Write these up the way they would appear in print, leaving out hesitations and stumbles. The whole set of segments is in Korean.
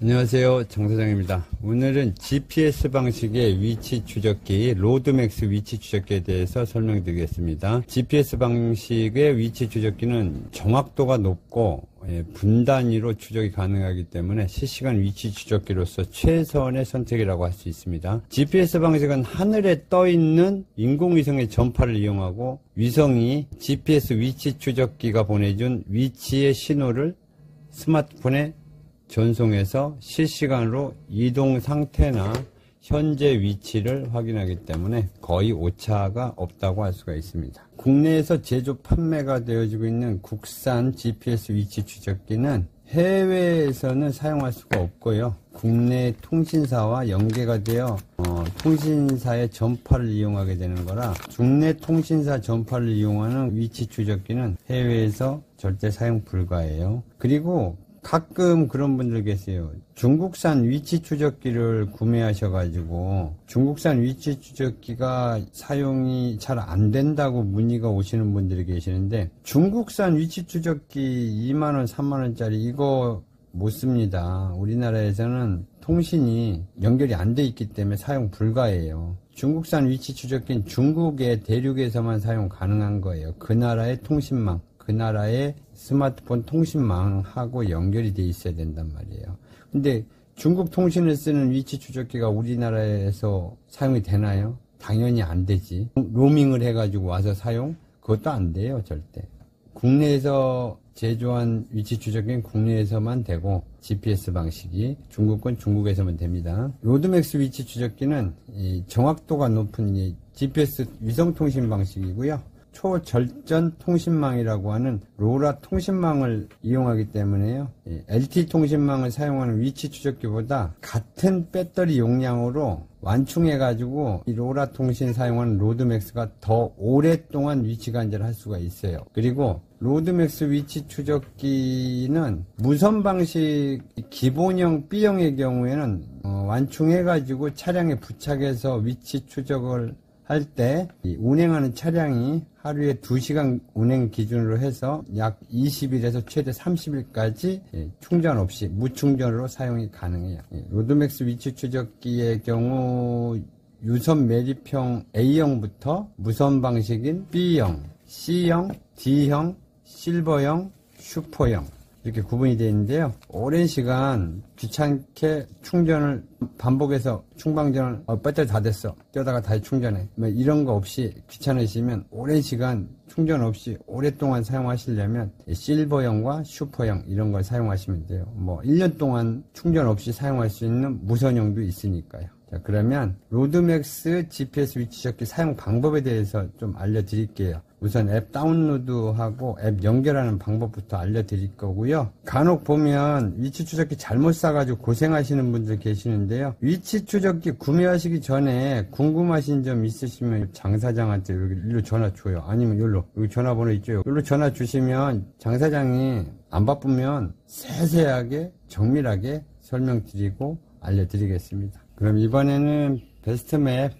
안녕하세요, 정 사장입니다. 오늘은 GPS 방식의 위치 추적기 로드맥스 위치 추적기에 대해서 설명드리겠습니다. GPS 방식의 위치 추적기는 정확도가 높고 분 단위로 추적이 가능하기 때문에 실시간 위치 추적기로서 최선의 선택이라고 할 수 있습니다. GPS 방식은 하늘에 떠 있는 인공위성의 전파를 이용하고 위성이 GPS 위치 추적기가 보내준 위치의 신호를 스마트폰에 전송해서 실시간으로 이동 상태나 현재 위치를 확인하기 때문에 거의 오차가 없다고 할 수가 있습니다. 국내에서 제조 판매가 되어지고 있는 국산 GPS 위치 추적기는 해외에서는 사용할 수가 없고요. 국내 통신사와 연계가 되어 통신사의 전파를 이용하게 되는 거라 국내 통신사 전파를 이용하는 위치 추적기는 해외에서 절대 사용 불가해요. 그리고 가끔 그런 분들 계세요. 중국산 위치 추적기를 구매하셔가지고 중국산 위치 추적기가 사용이 잘 안 된다고 문의가 오시는 분들이 계시는데, 중국산 위치 추적기 2만원, 3만원짜리 이거 못 씁니다. 우리나라에서는 통신이 연결이 안 돼 있기 때문에 사용 불가해요. 중국산 위치 추적기는 중국의 대륙에서만 사용 가능한 거예요. 그 나라의 통신망, 그 나라의 스마트폰 통신망하고 연결이 돼 있어야 된단 말이에요. 근데 중국 통신을 쓰는 위치 추적기가 우리나라에서 사용이 되나요? 당연히 안 되지. 로밍을 해가지고 와서 사용? 그것도 안 돼요, 절대. 국내에서 제조한 위치 추적기는 국내에서만 되고, GPS 방식이 중국 건 중국에서만 됩니다. 로드맥스 위치 추적기는 정확도가 높은 GPS 위성통신 방식이고요. 초절전 통신망이라고 하는 로라 통신망을 이용하기 때문에요. LTE 통신망을 사용하는 위치 추적기보다 같은 배터리 용량으로 완충해가지고 이 로라 통신 사용하는 로드맥스가 더 오랫동안 위치 관찰을 할 수가 있어요. 그리고 로드맥스 위치 추적기는 무선 방식 기본형 B형의 경우에는 완충해가지고 차량에 부착해서 위치 추적을 할 때 운행하는 차량이 하루에 2시간 운행 기준으로 해서 약 20일에서 최대 30일까지 충전 없이 무충전으로 사용이 가능해요. 로드맥스 위치 추적기의 경우 유선 매립형 A형부터 무선 방식인 B형, C형, D형, 실버형, 슈퍼형 이렇게 구분이 되어 있는데요. 오랜 시간 귀찮게 충전을 반복해서 충방전을 배터리 다 됐어, 떼다가 다시 충전해, 이런 거 없이 귀찮으시면 오랜 시간 충전 없이 오랫동안 사용하시려면 실버형과 슈퍼형 이런 걸 사용하시면 돼요. 1년 동안 충전 없이 사용할 수 있는 무선형도 있으니까요. 자, 그러면 로드맥스 GPS 위치 추적기 사용 방법에 대해서 좀 알려드릴게요. 우선 앱 다운로드하고 앱 연결하는 방법부터 알려드릴 거고요. 간혹 보면 위치 추적기 잘못 사가지고 고생하시는 분들 계시는데요. 위치 추적기 구매하시기 전에 궁금하신 점 있으시면 장 사장한테 여기로 전화 줘요. 아니면 여기 전화번호 있죠. 여기로 전화 주시면 장 사장이 안 바쁘면 세세하게 정밀하게 설명드리고 알려드리겠습니다. 그럼 이번에는 베스트맵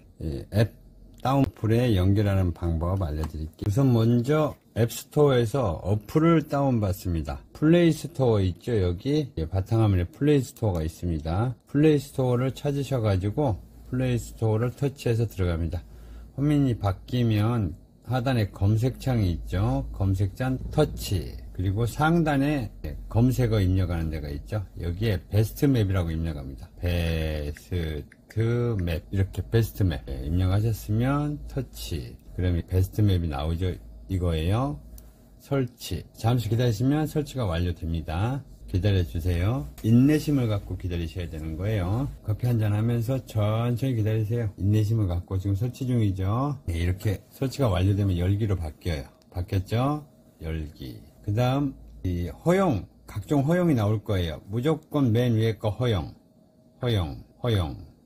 앱 다운풀에 연결하는 방법 알려드릴게요. 우선 먼저 앱스토어에서 어플을 다운받습니다. 플레이스토어 있죠. 여기 바탕화면에 플레이스토어가 있습니다. 플레이스토어를 찾으셔가지고 플레이스토어를 터치해서 들어갑니다. 화면이 바뀌면 하단에 검색창이 있죠. 검색창 터치, 그리고 상단에 검색어 입력하는 데가 있죠. 여기에 베스트맵이라고 입력합니다. 베스트맵, 이렇게 베스트맵 입력하셨으면 터치, 그러면 베스트맵이 나오죠. 이거예요. 설치, 잠시 기다리시면 설치가 완료됩니다. 기다려주세요. 인내심을 갖고 기다리셔야 되는 거예요. 커피 한잔 하면서 천천히 기다리세요. 인내심을 갖고 지금 설치 중이죠. 이렇게 설치가 완료되면 열기로 바뀌어요. 바뀌었죠? 열기. 그 다음 이 허용, 각종 허용이 나올 거예요. 무조건 맨 위에 거 허용,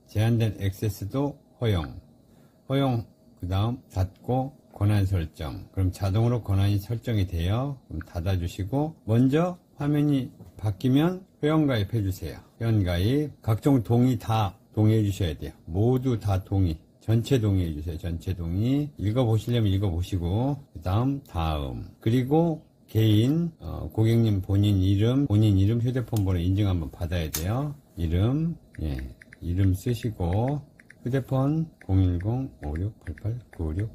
제한된 액세스도 허용, 그 다음 닫고 권한 설정. 그럼 자동으로 권한이 설정이 돼요. 그럼 닫아주시고, 먼저 화면이 바뀌면 회원가입 해주세요. 회원가입, 각종 동의 다 동의해 주셔야 돼요. 모두 다 동의, 전체 동의해 주세요. 전체 동의. 읽어보시려면 읽어보시고, 그 다음 그리고 개인, 고객님 본인 이름, 휴대폰 번호 인증 한번 받아야 돼요. 이름, 예, 이름 쓰시고, 휴대폰 010-5688-9644.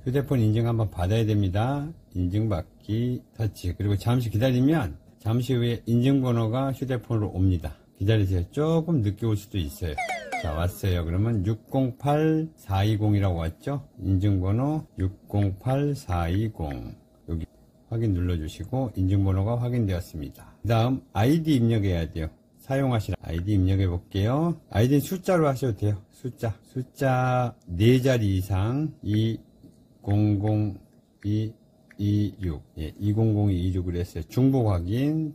휴대폰 인증 한번 받아야 됩니다. 인증받기 터치. 그리고 잠시 기다리면, 잠시 후에 인증번호가 휴대폰으로 옵니다. 기다리세요. 조금 늦게 올 수도 있어요. 자, 왔어요. 그러면 608420이라고 왔죠? 인증번호 608420. 여기 확인 눌러주시고, 인증번호가 확인되었습니다. 그 다음, 아이디 입력해야 돼요. 사용하실 아이디 입력해 볼게요. 아이디는 숫자로 하셔도 돼요. 숫자 4자리 이상 200226. 예, 200226으로 했어요. 중복 확인.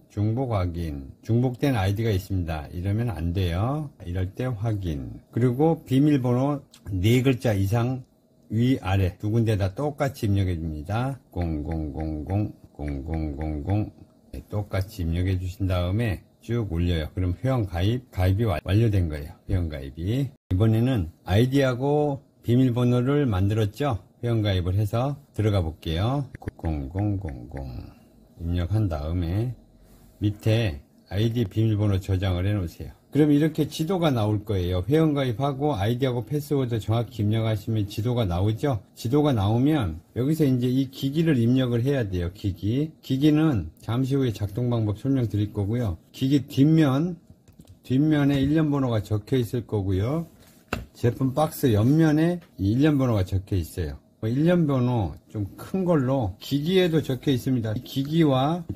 중복된 아이디가 있습니다. 이러면 안 돼요. 이럴 때 확인. 그리고 비밀번호 4글자 이상 위아래 두 군데 다 똑같이 입력해 줍니다. 0000 네, 똑같이 입력해 주신 다음에 쭉 올려요. 그럼 가입이 완료된 거예요. 회원가입이. 이번에는 아이디하고 비밀번호를 만들었죠? 회원가입을 해서 들어가 볼게요. 0000 입력한 다음에 밑에 아이디 비밀번호 저장을 해 놓으세요. 그럼 이렇게 지도가 나올 거예요. 회원가입하고 아이디하고 패스워드 정확히 입력하시면 지도가 나오죠? 지도가 나오면 여기서 이제 이 기기를 입력을 해야 돼요. 기기는 잠시 후에 작동 방법 설명드릴 거고요. 기기 뒷면에 1년 번호가 적혀 있을 거고요. 제품 박스 옆면에 이 1년 번호가 적혀 있어요. 1년 번호 좀 큰 걸로 기기에도 적혀 있습니다. 기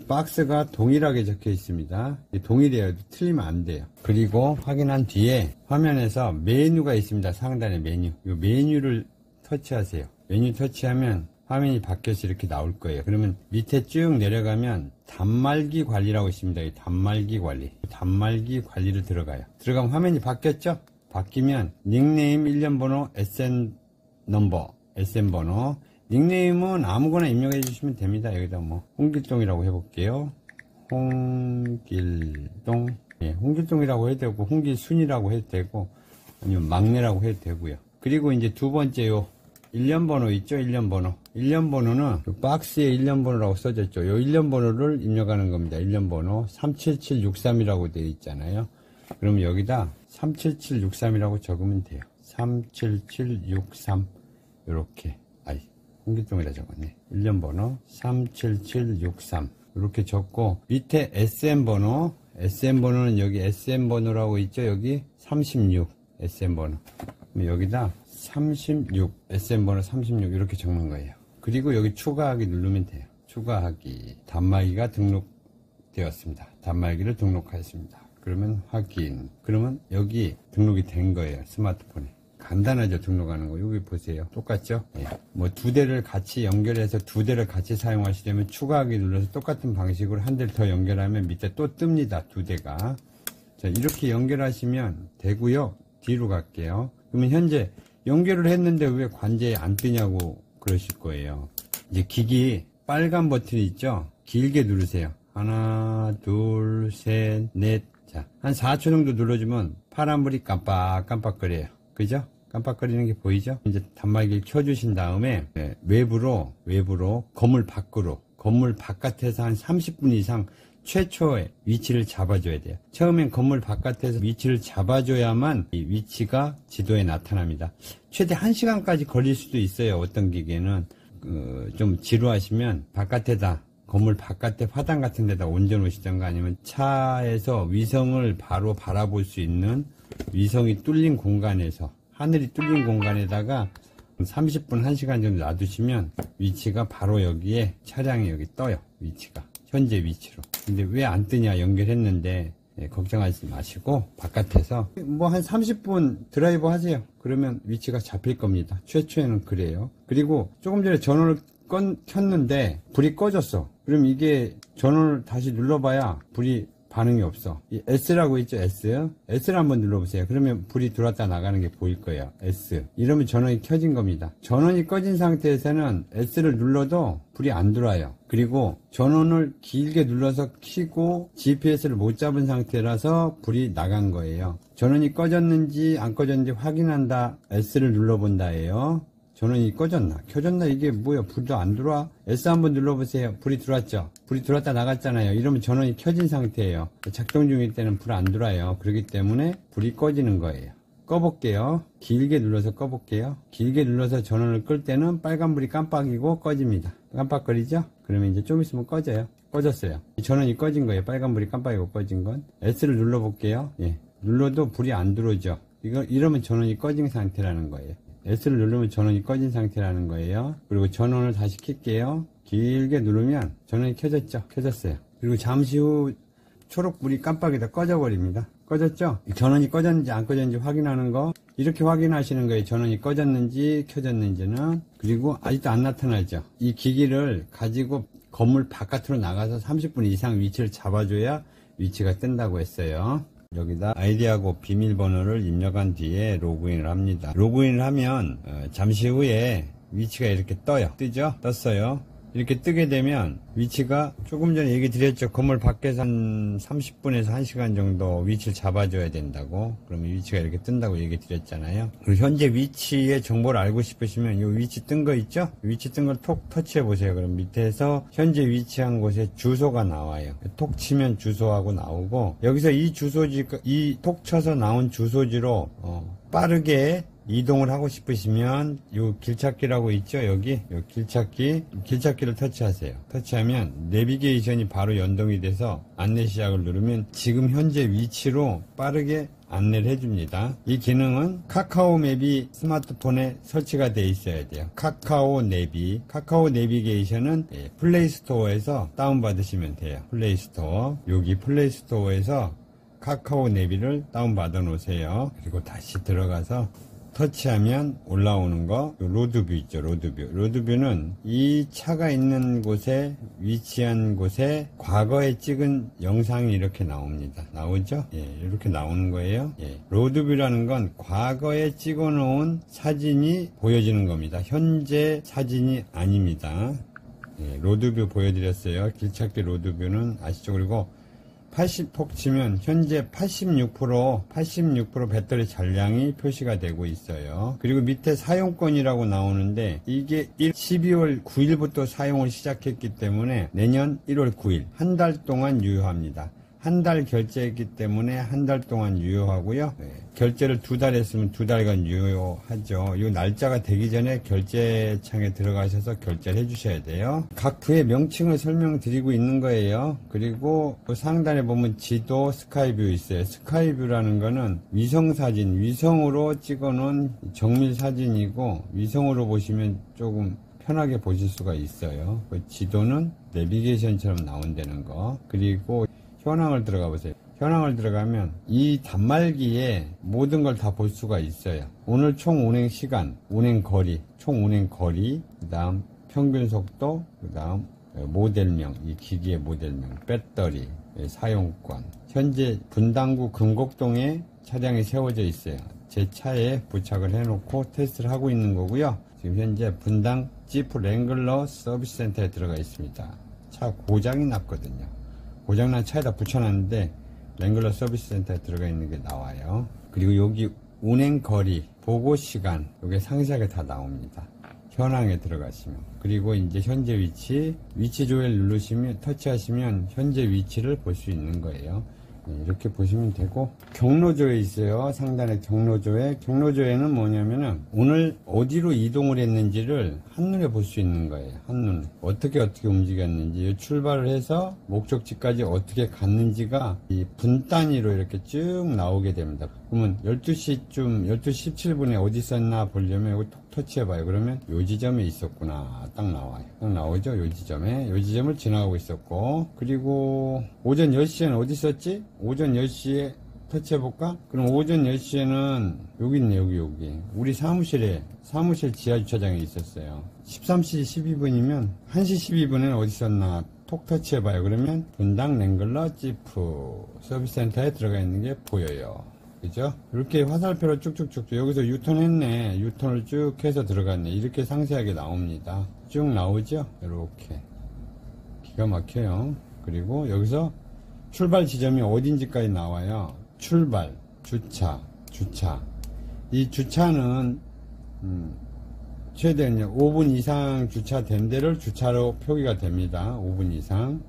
박스가 동일하게 적혀 있습니다. 동일해요. 틀리면 안 돼요. 그리고 확인한 뒤에 화면에서 메뉴가 있습니다. 상단에 메뉴. 이 메뉴를 터치하세요. 메뉴 터치하면 화면이 바뀌어서 이렇게 나올 거예요. 그러면 밑에 쭉 내려가면 단말기 관리라고 있습니다. 이 단말기 관리를 들어가면 화면이 바뀌었죠? 바뀌면 닉네임 1년 번호 SN 번호. 닉네임은 아무거나 입력해 주시면 됩니다. 여기다 홍길동이라고 해볼게요. 홍길동. 예, 홍길동이라고 해도 되고, 홍길순이라고 해도 되고, 아니면 막내라고 해도 되고요. 그리고 이제 두 번째요. 1년 번호 있죠? 1년 번호. 1년 번호는 그 박스에 1년 번호라고 써졌죠. 요 1년 번호를 입력하는 겁니다. 1년 번호 37763이라고 되어 있잖아요. 그럼 여기다 37763이라고 적으면 돼요. 37763. 요렇게. 홍길동이라 적었네. 1년 번호 37763. 이렇게 적고, 밑에 SN 번호는 여기 SN 번호라고 있죠? 여기 36. SN 번호. 여기다 36. SN 번호 36. 이렇게 적는 거예요. 그리고 여기 추가하기 누르면 돼요. 추가하기. 단말기가 등록되었습니다. 단말기를 등록하였습니다. 그러면 확인. 그러면 여기 등록이 된 거예요. 스마트폰에. 간단하죠, 등록하는 거. 여기 보세요. 똑같죠? 예. 두 대를 같이 연결해서 두 대를 같이 사용하시려면 추가하기 눌러서 똑같은 방식으로 한 대를 더 연결하면 밑에 또 뜹니다. 두 대가. 자, 이렇게 연결하시면 되고요. 뒤로 갈게요. 그러면 현재 연결을 했는데 왜 관제에 안 뜨냐고 그러실 거예요. 이제 기기 빨간 버튼이 있죠? 길게 누르세요. 하나, 둘, 셋, 넷. 자, 한 4초 정도 눌러주면 파란불이 깜빡깜빡거려요. 그죠? 깜빡거리는 게 보이죠? 이제 단말기를 켜주신 다음에 외부로 건물 바깥에서 한 30분 이상 최초의 위치를 잡아줘야 돼요. 처음엔 건물 바깥에서 위치를 잡아줘야만 이 위치가 지도에 나타납니다. 최대 1시간까지 걸릴 수도 있어요. 어떤 기계는 좀 지루하시면 건물 바깥에 화단 같은 데다 얹어 놓으시던가, 아니면 차에서 위성을 바로 바라볼 수 있는 위성이 뚫린 공간에서, 하늘이 뚫린 공간에다가 30분 1시간 정도 놔두시면 위치가 바로 여기에, 차량이 여기 떠요. 위치가 현재 위치로. 근데 왜 안 뜨냐, 연결했는데. 걱정하지 마시고 바깥에서 한 30분 드라이브 하세요. 그러면 위치가 잡힐 겁니다. 최초에는 그래요. 그리고 조금 전에 전원을 켰는데 불이 꺼졌어. 그럼 이게 전원을 다시 눌러봐야 불이 반응이 없어. 이 S라고 있죠? S를 한번 눌러보세요. 그러면 불이 들어왔다 나가는 게 보일 거예요. S. 이러면 전원이 켜진 겁니다. 전원이 꺼진 상태에서는 S를 눌러도 불이 안 들어와요. 그리고 전원을 길게 눌러서 켜고 GPS를 못 잡은 상태라서 불이 나간 거예요. 전원이 꺼졌는지 안 꺼졌는지 확인한다. S를 눌러본다예요. 전원이 꺼졌나 켜졌나 이게 뭐야. 불도 안 들어와. S 한번 눌러보세요. 불이 들어왔죠. 불이 들어왔다 나갔잖아요. 이러면 전원이 켜진 상태예요. 작동 중일 때는 불 안 들어와요. 그렇기 때문에 불이 꺼지는 거예요. 꺼볼게요. 길게 눌러서 꺼볼게요. 길게 눌러서 전원을 끌 때는 빨간불이 깜빡이고 꺼집니다. 깜빡거리죠? 그러면 이제 좀 있으면 꺼져요. 꺼졌어요. 전원이 꺼진 거예요. 빨간불이 깜빡이고 꺼진 건. S를 눌러볼게요. 예. 눌러도 불이 안 들어오죠. 이러면 전원이 꺼진 상태라는 거예요. S를 누르면 전원이 꺼진 상태라는 거예요. 그리고 전원을 다시 켤게요. 길게 누르면 전원이 켜졌죠? 켜졌어요. 그리고 잠시 후 초록불이 깜빡이다 꺼져버립니다. 꺼졌죠? 전원이 꺼졌는지 안 꺼졌는지 확인하는 거. 이렇게 확인하시는 거예요. 전원이 꺼졌는지 켜졌는지는. 그리고 아직도 안 나타나죠? 이 기기를 가지고 건물 바깥으로 나가서 30분 이상 위치를 잡아줘야 위치가 뜬다고 했어요. 여기다 아이디하고 비밀번호를 입력한 뒤에 로그인을 합니다. 로그인을 하면 잠시 후에 위치가 이렇게 뜨죠? 떴어요. 이렇게 뜨게 되면 위치가 조금 전에 얘기 드렸죠. 건물 밖에서 한 30분에서 1시간 정도 위치를 잡아줘야 된다고. 그러면 위치가 이렇게 뜬다고 얘기 드렸잖아요. 그리고 현재 위치의 정보를 알고 싶으시면 이 위치 뜬 거 있죠? 위치 뜬 걸 톡 터치해 보세요. 그럼 밑에서 현재 위치한 곳에 주소가 나와요. 톡 치면 주소하고 나오고, 여기서 이 주소지, 이 톡 쳐서 나온 주소지로 빠르게 이동을 하고 싶으시면 요 길찾기라고 있죠. 여기 요 길찾기를 터치하세요. 터치하면 내비게이션이 바로 연동이 돼서 안내 시작을 누르면 지금 현재 위치로 빠르게 안내를 해줍니다. 이 기능은 카카오 맵이 스마트폰에 설치가 돼 있어야 돼요. 카카오 내비게이션은 플레이스토어에서 다운받으시면 돼요. 플레이스토어, 여기 플레이스토어에서 카카오 내비를 다운받아 놓으세요. 그리고 다시 들어가서 터치하면 올라오는 거, 로드뷰 있죠. 로드뷰는 이 차가 있는 곳에, 위치한 곳에 과거에 찍은 영상이 이렇게 나옵니다. 나오죠? 예, 이렇게 나오는 거예요. 예, 로드뷰라는 건 과거에 찍어 놓은 사진이 보여지는 겁니다. 현재 사진이 아닙니다. 예, 로드뷰 보여드렸어요. 길찾기 로드뷰는 아시죠? 그리고 80톡 치면 현재 86% 배터리 잔량이 표시가 되고 있어요. 그리고 밑에 사용권이라고 나오는데 이게 12월 9일부터 사용을 시작했기 때문에 내년 1월 9일 한 달 동안 유효합니다. 한 달 결제했기 때문에 한 달 동안 유효하고요. 결제를 2달 했으면 2달간 유효하죠. 이 날짜가 되기 전에 결제창에 들어가셔서 결제를 해주셔야 돼요. 각 부의 명칭을 설명드리고 있는 거예요. 그리고 그 상단에 보면 지도 스카이뷰 있어요. 스카이뷰라는 거는 위성사진, 위성으로 찍어놓은 정밀 사진이고, 위성으로 보시면 조금 편하게 보실 수가 있어요. 그 지도는 내비게이션처럼 나온다는 거. 그리고 현황을 들어가 보세요. 현황을 들어가면 이 단말기에 모든 걸 다 볼 수가 있어요. 오늘 총 운행 시간, 운행 거리, 총 운행 거리, 그 다음 평균 속도, 그 다음 모델명, 이 기기의 모델명, 배터리, 사용권. 현재 분당구 금곡동에 차량이 세워져 있어요. 제 차에 부착을 해놓고 테스트를 하고 있는 거고요. 지금 현재 분당 지프 랭글러 서비스 센터에 들어가 있습니다. 차 고장이 났거든요. 고장난 차에다 붙여놨는데 랭글러 서비스 센터에 들어가 있는 게 나와요. 그리고 여기 운행 거리, 보고 시간, 이게 상세하게 다 나옵니다. 현황에 들어가시면. 그리고 이제 현재 위치 조회를 누르시면, 터치하시면 현재 위치를 볼 수 있는 거예요. 이렇게 보시면 되고, 경로조회 있어요. 상단에 경로조회는 뭐냐면은 오늘 어디로 이동을 했는지를 한눈에 볼 수 있는 거예요. 한눈에 어떻게 움직였는지, 출발을 해서 목적지까지 어떻게 갔는지가 이 분 단위로 이렇게 쭉 나오게 됩니다. 그러면 12시 17분에 어디 있었나 보려면 이거 톡 터치해봐요. 그러면 요 지점에 있었구나. 딱 나와요. 딱 나오죠? 요 지점을 지나가고 있었고, 그리고 오전 10시에는 어디 있었지? 오전 10시에 터치해볼까? 그럼 오전 10시에는 여기 있네. 여기 우리 사무실 지하주차장에 있었어요. 13시 12분이면 1시 12분에는 어디 있었나 톡 터치해봐요. 그러면 분당 랭글러 지프 서비스 센터에 들어가 있는 게 보여요. 그죠? 이렇게 화살표로 쭉쭉쭉 여기서 유턴했네. 유턴을 쭉 해서 들어갔네. 이렇게 상세하게 나옵니다. 쭉 나오죠? 이렇게 기가 막혀요. 그리고 여기서 출발 지점이 어딘지까지 나와요. 출발, 주차. 이 주차는 최대한 5분 이상 주차된 데를 주차로 표기가 됩니다. 5분 이상.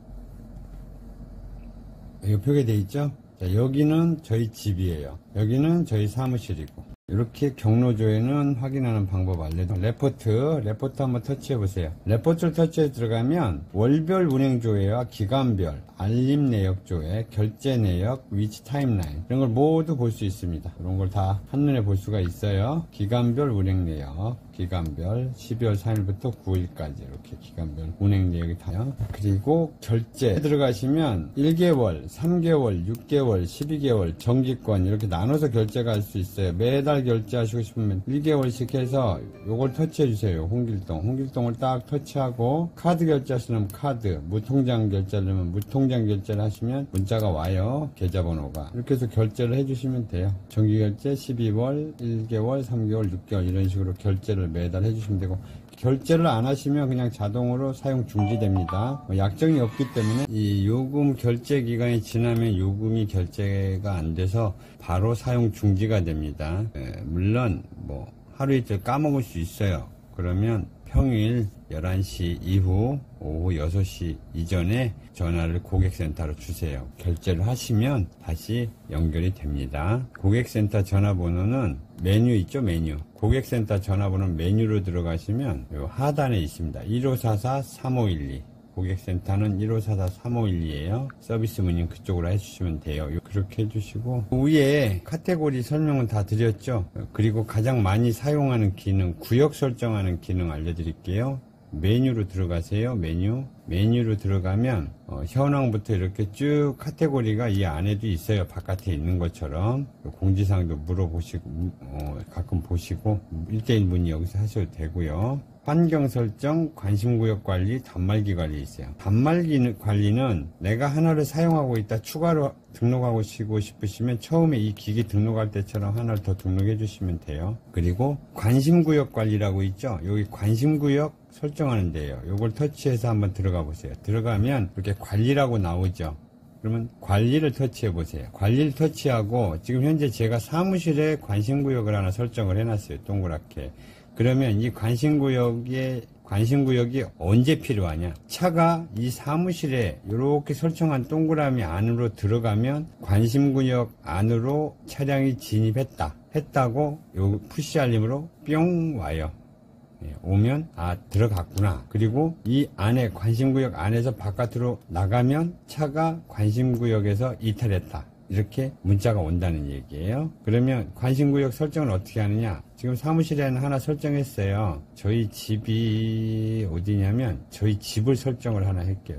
여기 표기되어 있죠? 자, 여기는 저희 집이에요. 여기는 저희 사무실이고. 이렇게 경로조회는 확인하는 방법 알려드립니다. 레포트 한번 터치해 보세요. 레포트를 터치해 들어가면 월별 운행 조회와 기간별, 알림 내역 조회, 결제 내역, 위치 타임라인 이런 걸 모두 볼 수 있습니다. 이런 걸 다 한눈에 볼 수가 있어요. 기간별 운행 내역, 기간별 12월 3일부터 9일까지 이렇게 기간별 운행 내역이 다요. 그리고 결제 들어가시면 1개월, 3개월, 6개월, 12개월 정기권 이렇게 나눠서 결제가 할 수 있어요. 매달 결제하시고 싶으면 1개월씩 해서 요걸 터치해 주세요. 홍길동을 딱 터치하고 카드 결제하시면 카드, 무통장 결제하려면 무통장 결제를 하시면 문자가 와요. 계좌번호가. 이렇게 해서 결제를 해주시면 돼요. 정기결제 12월, 1개월, 3개월, 6개월 이런 식으로 결제를 매달 해주시면 되고, 결제를 안 하시면 그냥 자동으로 사용 중지됩니다. 약정이 없기 때문에 이 요금 결제 기간이 지나면 요금이 결제가 안 돼서 바로 사용 중지가 됩니다. 물론 뭐 하루 이틀 까먹을 수 있어요. 그러면 평일 11시 이후 오후 6시 이전에 전화를 고객센터로 주세요. 결제를 하시면 다시 연결이 됩니다. 고객센터 전화번호는 메뉴 있죠, 메뉴. 고객센터 전화번호 메뉴로 들어가시면 요 하단에 있습니다. 1544-3512. 고객센터는 1544-3512에요. 서비스 문의는 그쪽으로 해주시면 돼요. 그렇게 해주시고, 위에 카테고리 설명은 다 드렸죠. 그리고 가장 많이 사용하는 기능, 구역 설정하는 기능 알려드릴게요. 메뉴로 들어가세요. 메뉴로 들어가면 현황부터 이렇게 쭉 카테고리가 이 안에도 있어요. 바깥에 있는 것처럼. 공지사항도 물어보시고 가끔 보시고 1대1 문의 여기서 하셔도 되고요. 환경 설정, 관심구역 관리, 단말기 관리 있어요. 단말기 관리는 내가 하나를 사용하고 있다 추가로 등록하고 싶으시면 처음에 이 기기 등록할 때처럼 하나를 더 등록해 주시면 돼요. 그리고 관심구역 관리라고 있죠. 여기 관심구역 설정하는 데요. 요걸 터치해서 한번 들어가 보세요. 들어가면 이렇게 관리라고 나오죠. 그러면 관리를 터치해 보세요. 관리를 터치하고 지금 현재 제가 사무실에 관심구역을 하나 설정을 해놨어요. 동그랗게. 그러면 이 관심구역이 언제 필요하냐? 차가 이 사무실에 이렇게 설정한 동그라미 안으로 들어가면 관심구역 안으로 차량이 했다고 요 푸시 알림으로 뿅 와요. 오면 들어갔구나. 그리고 이 안에 관심구역 안에서 바깥으로 나가면 차가 관심구역에서 이탈했다. 이렇게 문자가 온다는 얘기예요. 그러면 관심구역 설정을 어떻게 하느냐? 지금 사무실에는 하나 설정했어요. 저희 집이 어디냐면 저희 집을 설정을 하나 할게요.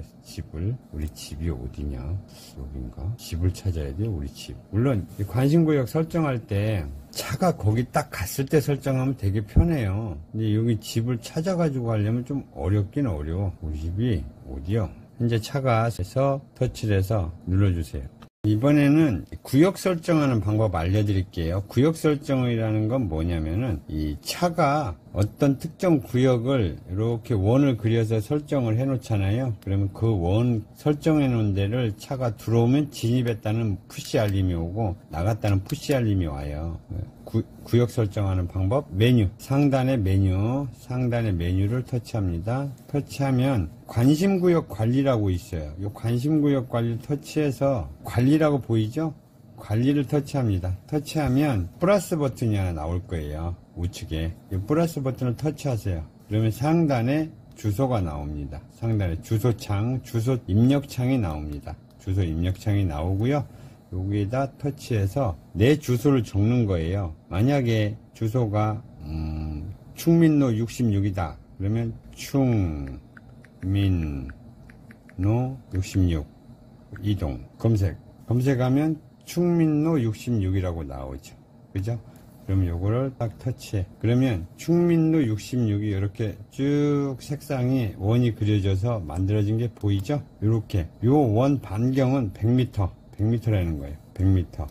우리 집이 어디냐? 여긴가? 집을 찾아야 돼요. 우리 집. 물론 관심구역 설정할 때 차가 거기 딱 갔을 때 설정하면 되게 편해요. 근데 여기 집을 찾아가지고 하려면 좀 어렵긴 어려워. 우리 집이 어디요? 현재 차가 해서 터치를 해서 눌러주세요. 이번에는 구역 설정하는 방법 알려드릴게요. 구역 설정이라는 건 뭐냐면은 이 차가 어떤 특정 구역을 이렇게 원을 그려서 설정을 해 놓잖아요. 그러면 그 원 설정해 놓은 데를 차가 들어오면 진입했다는 푸시 알림이 오고 나갔다는 푸시 알림이 와요. 구역 설정하는 방법, 메뉴, 상단의 메뉴를 터치합니다. 터치하면 관심구역 관리라고 있어요. 이 관심구역 관리를 터치해서 관리라고 보이죠? 관리를 터치합니다. 터치하면 플러스 버튼이 하나 나올 거예요. 우측에 이 플러스 버튼을 터치하세요. 그러면 상단에 주소가 나옵니다. 상단에 주소창, 주소 입력창이 나옵니다. 주소 입력창이 나오고요. 여기에다 터치해서 내 주소를 적는 거예요. 만약에 주소가 충민로 66이다. 그러면 충민로 66 이동 검색하면 충민로 66이라고 나오죠. 그죠? 그럼 요거를 딱 터치해. 그러면 충민로 66이 이렇게 쭉 색상이 원이 그려져서 만들어진 게 보이죠? 이렇게 요 원 반경은 100m라는 거예요. 100m,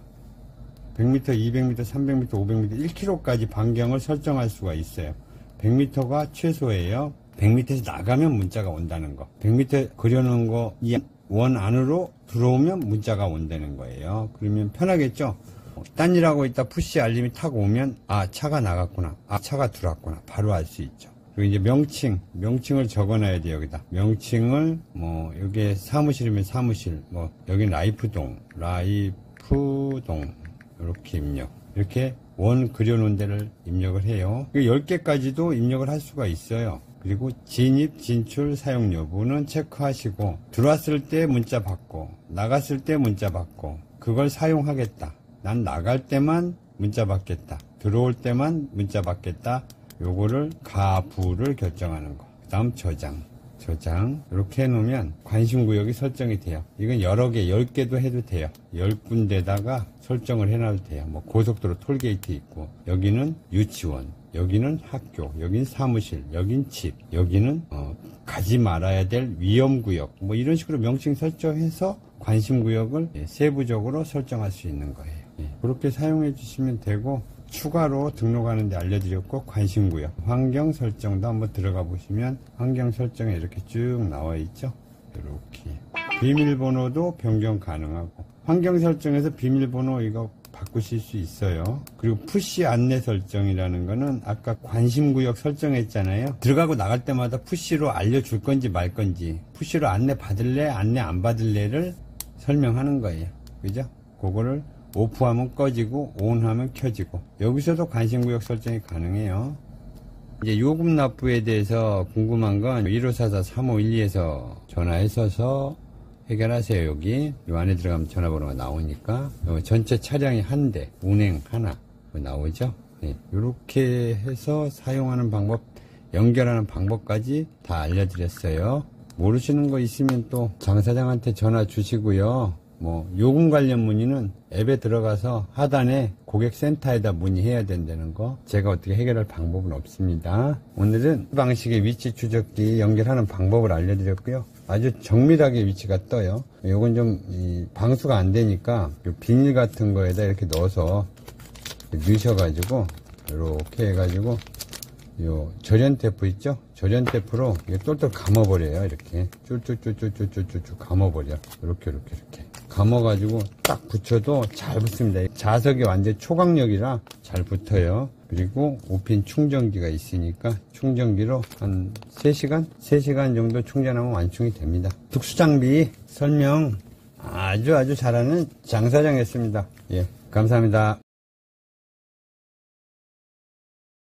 200m, 300m, 500m, 1km까지 반경을 설정할 수가 있어요. 100m가 최소예요. 100m에서 나가면 문자가 온다는 거. 100m 그려놓은 거 이 원 안으로 들어오면 문자가 온다는 거예요. 그러면 편하겠죠? 딴 일하고 있다 푸시 알림이 탁 오면 아 차가 나갔구나, 아 차가 들어왔구나 바로 알 수 있죠. 그리고 이제 명칭을 적어놔야 돼요. 여기다 명칭을 뭐 여기에 사무실이면 사무실, 뭐 여기 라이프동 이렇게 입력, 이렇게 원 그려놓은 데를 입력을 해요. 10개까지도 입력을 할 수가 있어요. 그리고 진입, 진출, 사용 여부는 체크하시고, 들어왔을 때 문자 받고, 나갔을 때 문자 받고, 그걸 사용하겠다. 난 나갈 때만 문자 받겠다. 들어올 때만 문자 받겠다. 요거를 가부를 결정하는 거. 그 다음 저장. 이렇게 해놓으면 관심구역이 설정이 돼요. 이건 여러 개, 10개도 해도 돼요. 10군데다가 설정을 해놔도 돼요. 뭐 고속도로 톨게이트 있고, 여기는 유치원, 여기는 학교, 여긴 사무실, 여긴 집, 여기는 가지 말아야 될 위험구역, 뭐 이런 식으로 명칭 설정해서 관심구역을 세부적으로 설정할 수 있는 거예요. 그렇게 사용해 주시면 되고, 추가로 등록하는데 알려드렸고, 관심구역, 환경 설정도 한번 들어가 보시면 환경 설정에 이렇게 쭉 나와 있죠. 이렇게 비밀번호도 변경 가능하고, 환경 설정에서 비밀번호 이거 바꾸실 수 있어요. 그리고 푸시 안내 설정이라는 거는 아까 관심구역 설정했잖아요. 들어가고 나갈 때마다 푸시로 알려줄 건지 말 건지, 푸시로 안내 받을래 안내 안 받을래를 설명하는 거예요. 그죠? 그거를 오프하면 꺼지고 온하면 켜지고, 여기서도 관심구역 설정이 가능해요. 이제 요금 납부에 대해서 궁금한 건 1544-3512에서 전화하셔서 해결하세요. 여기 요 안에 들어가면 전화번호가 나오니까 전체 차량이 한 대, 운행 하나 나오죠. 네, 이렇게 해서 사용하는 방법, 연결하는 방법까지 다 알려드렸어요. 모르시는 거 있으면 또 장사장한테 전화 주시고요. 뭐 요금 관련 문의는 앱에 들어가서 하단에 고객센터에다 문의해야 된다는 거, 제가 어떻게 해결할 방법은 없습니다. 오늘은 방식의 위치 추적기 연결하는 방법을 알려드렸고요. 아주 정밀하게 위치가 떠요. 요건 좀 방수가 안 되니까 요 비닐 같은 거에다 이렇게 넣어서 넣으셔가지고 이렇게 해가지고 요 절연 테이프 있죠? 절연 테이프로 똘똘 감아버려요. 이렇게 쭈쭈쭈쭈쭈쭈쭈 감아버려. 이렇게 감아가지고 딱 붙여도 잘 붙습니다. 자석이 완전 초강력이라 잘 붙어요. 그리고 5핀 충전기가 있으니까 충전기로 한 3시간 정도 충전하면 완충이 됩니다. 특수장비 설명 아주 잘하는 장사장이었습니다. 예, 감사합니다.